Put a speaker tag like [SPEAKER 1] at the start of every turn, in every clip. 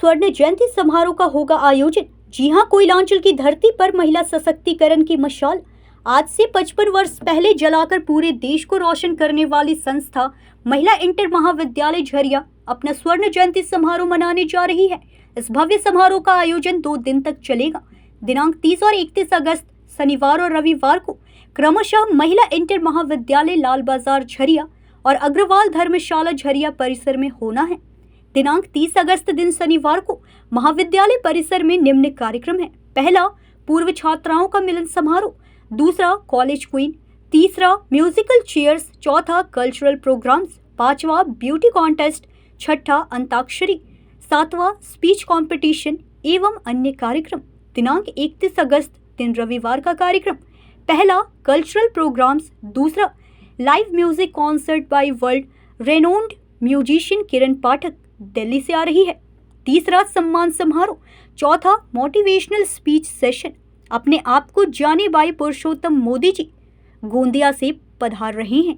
[SPEAKER 1] स्वर्ण जयंती समारोह का होगा आयोजन। जी हां, कोयलांचल की धरती पर महिला सशक्तिकरण की मशाल आज से 55 वर्ष पहले जलाकर पूरे देश को रोशन करने वाली संस्था महिला इंटर महाविद्यालय झरिया अपना स्वर्ण जयंती समारोह मनाने जा रही है। इस भव्य समारोह का आयोजन 2 दिन तक चलेगा। दिनांक 30 और 31 अगस्त शनिवार और रविवार को क्रमशः महिला इंटर महाविद्यालय लाल बाजार झरिया और अग्रवाल धर्मशाला झरिया परिसर में होना है। दिनांक 30 अगस्त दिन शनिवार को महाविद्यालय परिसर में निम्न कार्यक्रम है। पहला, पूर्व छात्राओं का मिलन समारोह। दूसरा, कॉलेज क्वीन। तीसरा, म्यूजिकल चेयर्स। चौथा, कल्चरल प्रोग्राम्स। पांचवा, ब्यूटी कॉन्टेस्ट। छठा, अंताक्षरी। सातवां, स्पीच कंपटीशन एवं अन्य कार्यक्रम। दिनांक 31 अगस्त दिन रविवार का कार्यक्रम। पहला, कल्चरल प्रोग्राम्स। दूसरा, live music concert by world renowned musician Kiran Pathak Delhi से आ रही है। तीसरा, सम्मान समारोह। चौथा, मोटिवेशनल स्पीच सेशन। अपने आप को जाने बाई पुरुषोत्तम मोदी जी गोंदिया से पधार रहे हैं।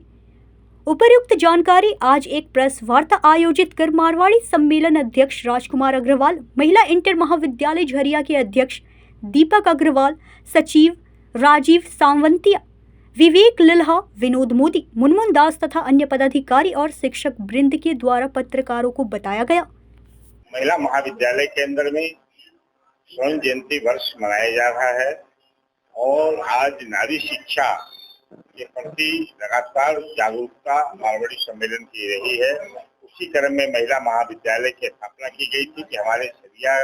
[SPEAKER 1] उपर्युक्त जानकारी आज एक प्रेस वार्ता आयोजित कर मारवाड़ी सम्मेलन अध्यक्ष राजकुमार अग्रवाल, महिला इंटर महाविद्यालय झरिया के अध्यक्ष दीपक अग्रवाल, सचिव राजीव सांवंतिया, विवेक लिल्हा, विनोद मोदी, मुनमुन दास तथा अन्य पदाधिकारी और शिक्षक वृंद के द्वारा पत्रकारों को बताया गया।
[SPEAKER 2] महिला महाविद्यालय के अंदर में स्वर्ण जयंती वर्ष मनाया जा रहा है और आज नारी शिक्षा के प्रति लगातार जागरूकता मारवाड़ी सम्मेलन की रही है। उसी क्रम में महिला महाविद्यालय की स्थापना की गई थी कि हमारे सरिया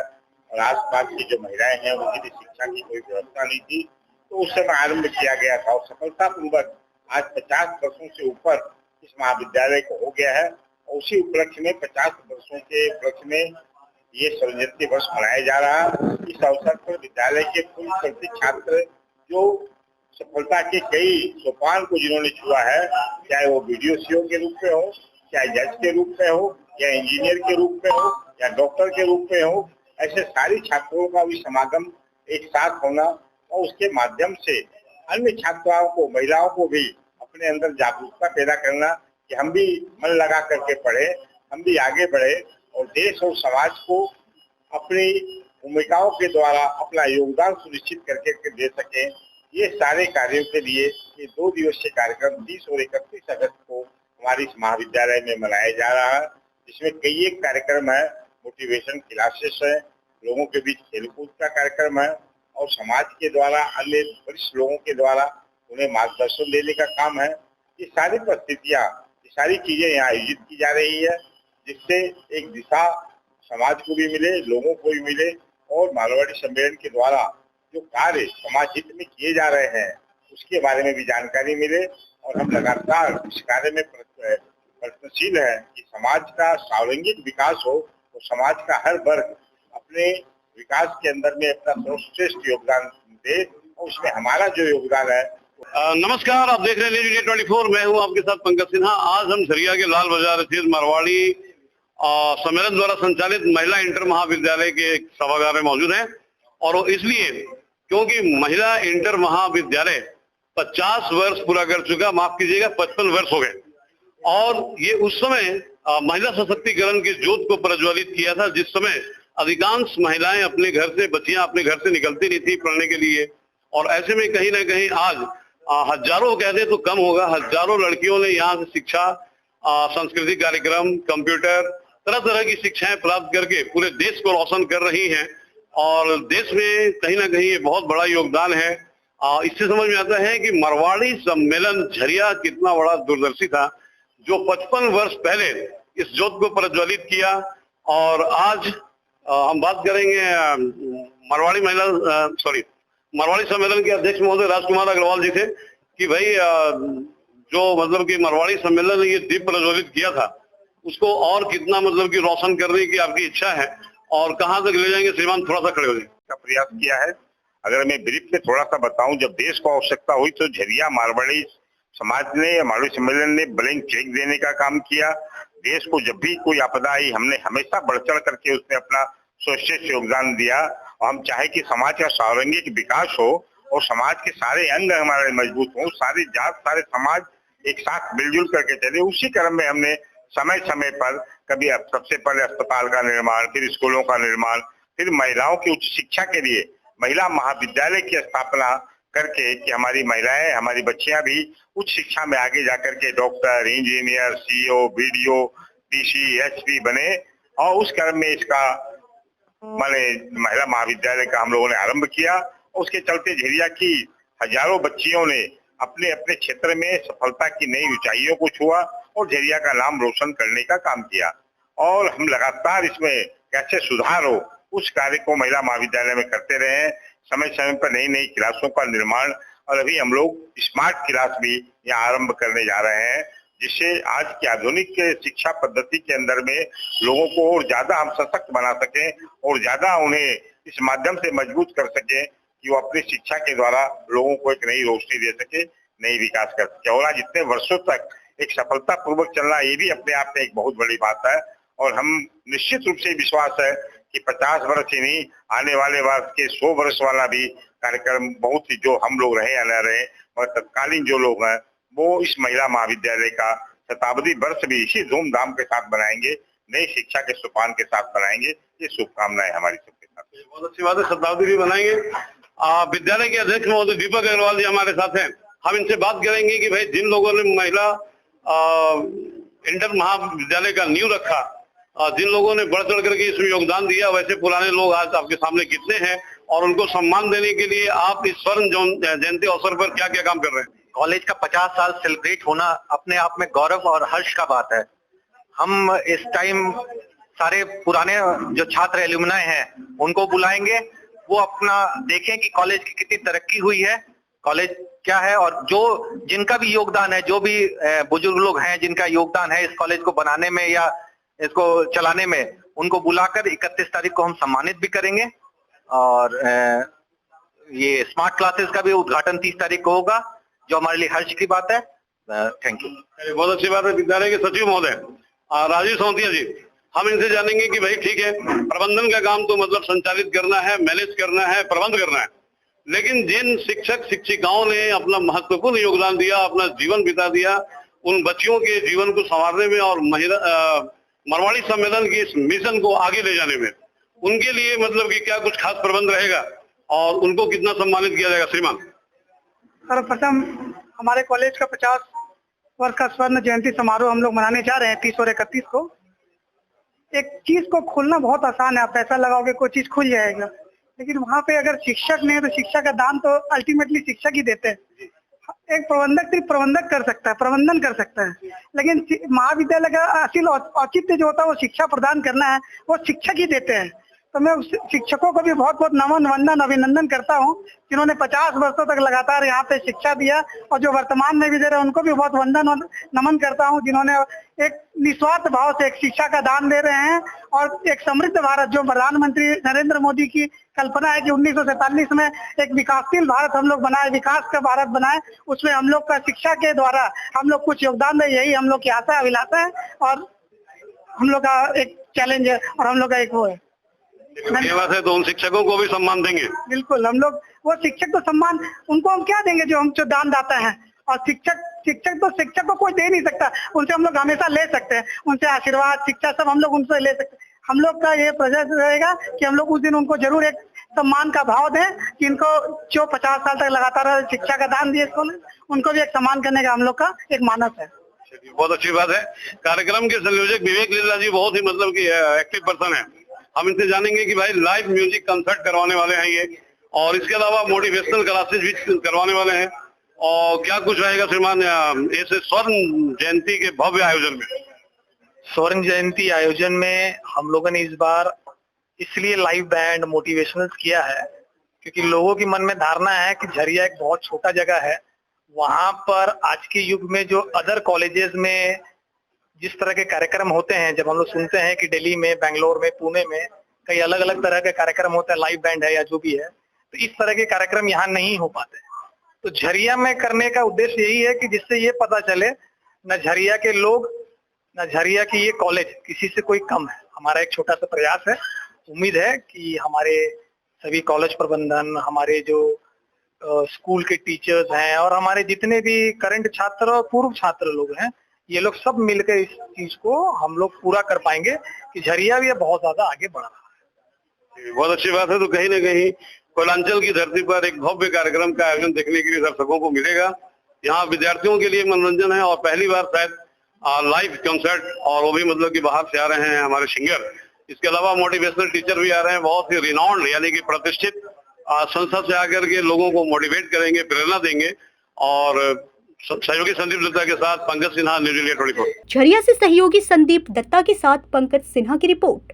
[SPEAKER 2] और आसपास की जो महिलाएं हैं उनके लिए शिक्षा की कोई व्यवस्था नहीं थी, तो उस समय आरंभ किया गया था और सफलतापूर्वक आज 50 वर्षों से ऊपर इस महाविद्यालय को हो गया है। और उसी उपलक्ष्य में 50 वर्षों के उपलक्ष्य में ये स्वर्ण जयंती वर्ष मनाया जा रहा है। इस अवसर पर विद्यालय के कुल प्रति छात्र जो सफलता के कई सोपान को जिन्होंने छुआ है, चाहे वो BDO के रूप में हो, चाहे जज के रूप में हो, या इंजीनियर के रूप में हो, या डॉक्टर के रूप में हो, ऐसे सारी छात्रों का भी समागम एक साथ होना और उसके माध्यम से अन्य छात्राओं को, महिलाओं को भी अपने अंदर जागरूकता पैदा करना कि हम भी मन लगा करके पढ़े, हम भी आगे बढ़े और देश और समाज को अपनी भूमिकाओं के द्वारा अपना योगदान सुनिश्चित करके दे सके। ये सारे कार्यों के लिए ये 2 दिवसीय कार्यक्रम 30 और 31 अगस्त को हमारे इस महाविद्यालय में मनाया जा रहा है, जिसमें कई एक कार्यक्रम है, मोटिवेशन क्लासेस है, लोगों के बीच खेलकूद का कार्यक्रम है और समाज के द्वारा अन्य वरिष्ठ लोगों के द्वारा उन्हें मार्गदर्शन देने का काम है। ये सारी परिस्थितियाँ, ये सारी चीजें यहाँ आयोजित की जा रही है, जिससे एक दिशा समाज को भी मिले, लोगों को भी मिले और मारवाड़ी सम्मेलन के द्वारा जो कार्य समाज हित में किए जा रहे हैं उसके बारे में भी जानकारी मिले। और हम लगातार इस कार्य में प्रयत्नशील है कि समाज का सर्वांगीण विकास हो और समाज का हर वर्ग अपने विकास के अंदर में अपना सर्वश्रेष्ठ योगदान दे और उसमें हमारा जो योगदान है।
[SPEAKER 3] नमस्कार, आप देख रहे हैं न्यूज़ 24। मैं हूं आपके साथ पंकज सिन्हा। आज हम झरिया के लाल बाजार स्थित मारवाड़ी सम्मेलन द्वारा संचालित महिला इंटर महाविद्यालय के सभागार में मौजूद हैं और इसलिए क्योंकि महिला इंटर महाविद्यालय 50 वर्ष पूरा कर चुका, माफ कीजिएगा 55 वर्ष हो गए और ये उस समय महिला सशक्तिकरण की ज्योत को प्रज्वलित किया था, जिस समय अधिकांश महिलाएं अपने घर से, बच्चियां अपने घर से निकलती नहीं थी पढ़ने के लिए और ऐसे में कहीं ना कहीं आज हजारों कहते तो कम होगा, हजारों लड़कियों ने यहाँ से शिक्षा, सांस्कृतिक कार्यक्रम, कंप्यूटर, तरह तरह की शिक्षाएं प्राप्त करके पूरे देश को रोशन कर रही हैं और देश में कहीं ना कहीं ये बहुत बड़ा योगदान है। इससे समझ में आता है कि मारवाड़ी सम्मेलन झरिया कितना बड़ा दूरदर्शी था, जो 55 वर्ष पहले इस ज्योत को प्रज्वलित किया। और आज हम बात करेंगे मारवाड़ी सम्मेलन के अध्यक्ष महोदय राजकुमार अग्रवाल जी से कि भाई जो मतलब कि मारवाड़ी सम्मेलन ने ये दीप प्रज्वलित किया था उसको और कितना मतलब कि रोशन करने की आपकी इच्छा है और कहाँ तक ले जाएंगे? श्रीमान थोड़ा सा खड़े हो जाए।
[SPEAKER 2] का प्रयास किया है। अगर मैं ब्रीफ में थोड़ा सा बताऊं, जब देश को आवश्यकता हुई तो झरिया मारवाड़ी समाज ने, मारवाड़ी सम्मेलन ने ब्लैंक चेक देने का काम किया। देश को जब भी कोई आपदा आई, हमने हमेशा बढ़ चढ़ करके उसमें अपना सर्वश्रेष्ठ योगदान दिया और हम चाहे कि समाज का सर्वांगीण विकास हो और समाज के सारे अंग हमारे मजबूत हो, सारी जात, सारे समाज एक साथ मिलजुल करके चले। उसी क्रम में हमने समय समय पर कभी सबसे पहले अस्पताल का निर्माण, फिर स्कूलों का निर्माण, फिर महिलाओं की उच्च शिक्षा के लिए महिला महाविद्यालय की स्थापना करके कि हमारी महिलाएं, हमारी बच्चियां भी उच्च शिक्षा में आगे जाकर के doctor, engineer, CEO, BDO, DC, SP बने। और उस क्रम में इसका माने महिला महाविद्यालय का हम लोगों ने आरंभ किया। उसके चलते झरिया की हजारों बच्चियों ने अपने अपने क्षेत्र में सफलता की नई ऊंचाइयों को छुआ और झरिया का नाम रोशन करने का काम किया। और हम लगातार इसमें कैसे सुधार हो उस कार्य को महिला महाविद्यालय में करते रहे हैं। समय समय पर नई नई क्लासों का निर्माण, और अभी हम लोग स्मार्ट क्लास भी यहाँ आरंभ करने जा रहे हैं, जिससे आज की आधुनिक शिक्षा पद्धति के अंदर में लोगों को और ज्यादा हम सशक्त बना सकें और ज्यादा उन्हें इस माध्यम से मजबूत कर सकें कि वो अपनी शिक्षा के द्वारा लोगों को एक नई रोशनी दे सके, नई विकास कर सके। और आज इतने वर्षों तक एक सफलता पूर्वक चलना, ये भी अपने आप में एक बहुत बड़ी बात है। और हम निश्चित रूप से विश्वास है कि 50 वर्ष ही नहीं, आने वाले वर्ष के 100 वर्ष वाला भी कार्यक्रम बहुत ही, जो हम लोग रहे या न रहे, और तत्कालीन जो लोग हैं वो इस महिला महाविद्यालय का शताब्दी वर्ष भी इसी धूमधाम के साथ बनाएंगे, नई शिक्षा के सोपान के साथ बनाएंगे। ये शुभकामनाएं हमारी सबके साथ।
[SPEAKER 3] बहुत अच्छी बात है, शताब्दी भी बनाएंगे। विद्यालय के अध्यक्ष महोदय दीपक अग्रवाल जी हमारे साथ हैं। हम इनसे बात करेंगे कि भाई जिन लोगों ने महिला इंटर महाविद्यालय का नींव रखा, जिन लोगों ने बढ़ चढ़ करके इसमें योगदान दिया, वैसे पुराने लोग आज आपके सामने कितने हैं और उनको सम्मान देने के लिए आप इस स्वर्ण जयंती अवसर पर क्या क्या काम कर रहे हैं?
[SPEAKER 4] कॉलेज का 50 साल सेलिब्रेट होना अपने आप में गौरव और हर्ष का बात है। हम इस टाइम सारे पुराने जो छात्र एल्यूमिनाई हैं उनको बुलाएंगे, वो अपना देखें कि कॉलेज की कितनी तरक्की हुई है, कॉलेज क्या है, और जो जिनका भी योगदान है, जो भी बुजुर्ग लोग हैं जिनका योगदान है इस कॉलेज को बनाने में या इसको चलाने में, उनको बुलाकर 31 तारीख को हम सम्मानित भी करेंगे। और ये स्मार्ट क्लासेस का भी उद्घाटन 30 तारीख को होगा, जो हमारे लिए हर्ष की बात है। Thank you.
[SPEAKER 3] बहुत अच्छी बात है। विद्यालय के सचिव महोदय राजीव सौंतिया जी, हम इनसे जानेंगे कि भाई ठीक है, प्रबंधन का काम तो मतलब संचालित करना है, मैनेज करना है, प्रबंध करना है, लेकिन जिन शिक्षक शिक्षिकाओं ने अपना महत्वपूर्ण योगदान दिया, अपना जीवन बिता दिया उन बच्चियों के जीवन को संवारने में और मरवाड़ी सम्मेलन के इस मिशन को आगे ले जाने में, उनके लिए मतलब कि क्या कुछ खास प्रबंध रहेगा और उनको कितना सम्मानित किया जाएगा? श्रीमान।
[SPEAKER 5] सर्वप्रथम हमारे कॉलेज का 50 वर्ष का स्वर्ण जयंती समारोह हम लोग मनाने जा रहे हैं 30 और 31 को। एक चीज को खोलना बहुत आसान है, आप पैसा लगाओगे कोई चीज खुल जाएगा, लेकिन वहाँ पे अगर शिक्षक नहीं है तो शिक्षा का दान तो अल्टीमेटली शिक्षक ही देते हैं। एक प्रबंधक सिर्फ प्रबंधक कर सकता है, प्रबंधन कर सकता है, लेकिन महाविद्यालय का असल औचित्य जो होता है वो शिक्षा प्रदान करना है, वो शिक्षक ही देते हैं। तो मैं शिक्षकों को भी बहुत बहुत नमन वंदन अभिनंदन करता हूँ, जिन्होंने 50 वर्षों तक लगातार यहाँ पे शिक्षा दिया, और जो वर्तमान में भी दे रहे हैं उनको भी बहुत वंदन और नमन करता हूँ, जिन्होंने एक निस्वार्थ भाव से एक शिक्षा का दान दे रहे हैं। और एक समृद्ध भारत, जो प्रधानमंत्री नरेंद्र मोदी की कल्पना है कि 1947 में एक विकासशील भारत हम लोग बनाए, विकास का भारत बनाए, उसमें हम लोग का शिक्षा के द्वारा हम लोग कुछ योगदान दें, यही हम लोग की आशा अभिलाषा है और हम लोग का एक चैलेंज है और हम लोग का एक वो है।
[SPEAKER 3] धन्यवाद है। तो उन शिक्षकों को भी सम्मान देंगे?
[SPEAKER 5] बिल्कुल, हम लोग वो शिक्षक तो सम्मान उनको हम क्या देंगे जो दानदाता हैं, और शिक्षक को कोई दे नहीं सकता, उनसे हम लोग हमेशा ले सकते हैं, उनसे आशीर्वाद शिक्षा सब हम लोग उनसे ले सकते हैं। हम लोग का ये प्रयास रहेगा कि हम लोग उस दिन उनको जरूर एक सम्मान का भाव दें कि इनको जो 50 साल तक लगातार शिक्षा का दान दिए उनको भी एक सम्मान करने का हम लोग का एक मानस है।
[SPEAKER 3] बहुत अच्छी बात है। कार्यक्रम के संयोजक विवेक लीला जी बहुत ही मतलब की एक्टिव पर्सन है। हम इनसे जानेंगे कि भाई लाइव म्यूजिक कंसर्ट करवाने वाले हैं ये, और इसके अलावा मोटिवेशनल क्लासेस भी करवाने वाले हैं, और क्या कुछ रहेगा श्रीमान ऐसे स्वर्ण जयंती के भव्य आयोजन में?
[SPEAKER 4] स्वर्ण जयंती आयोजन में हम लोगों ने इस बार इसलिए लाइव बैंड मोटिवेशनल किया है क्योंकि लोगों की मन में धारणा है कि झरिया एक बहुत छोटा जगह है, वहां पर आज के युग में जो अदर कॉलेजेस में जिस तरह के कार्यक्रम होते हैं, जब हम लोग सुनते हैं कि दिल्ली में, बेंगलोर में, पुणे में कई अलग अलग तरह के कार्यक्रम होते हैं, लाइव बैंड है या जो भी है, तो इस तरह के कार्यक्रम यहाँ नहीं हो पाते। तो झरिया में करने का उद्देश्य यही है कि जिससे ये पता चले न झरिया के लोग, न झरिया की ये कॉलेज किसी से कोई कम है। हमारा एक छोटा सा प्रयास है। उम्मीद है कि हमारे सभी कॉलेज प्रबंधन, हमारे जो स्कूल के टीचर्स हैं और हमारे जितने भी करंट छात्र और पूर्व छात्र लोग हैं, ये लोग सब मिलकर इस चीज को हम लोग पूरा कर पाएंगे कि झरिया भी बहुत ज्यादा आगे बढ़ रहा है।
[SPEAKER 3] बहुत अच्छी बात है। तो कहीं ना कहीं कोयलांचल की धरती पर एक भव्य कार्यक्रम का आयोजन देखने के लिए दर्शकों को मिलेगा। यहाँ विद्यार्थियों के लिए मनोरंजन है और पहली बार शायद लाइव कंसर्ट, और वो भी मतलब कि बाहर से आ रहे हैं हमारे सिंगर। इसके अलावा मोटिवेशनल टीचर भी आ रहे हैं, बहुत ही रिनाउंड यानी कि प्रतिष्ठित संस्था से आकर के लोगों को मोटिवेट करेंगे, प्रेरणा देंगे। और सहयोगी संदीप दत्ता के साथ पंकज सिन्हा, न्यूज़ इंडिया 24।
[SPEAKER 1] झरिया से सहयोगी संदीप दत्ता के साथ पंकज सिन्हा की रिपोर्ट।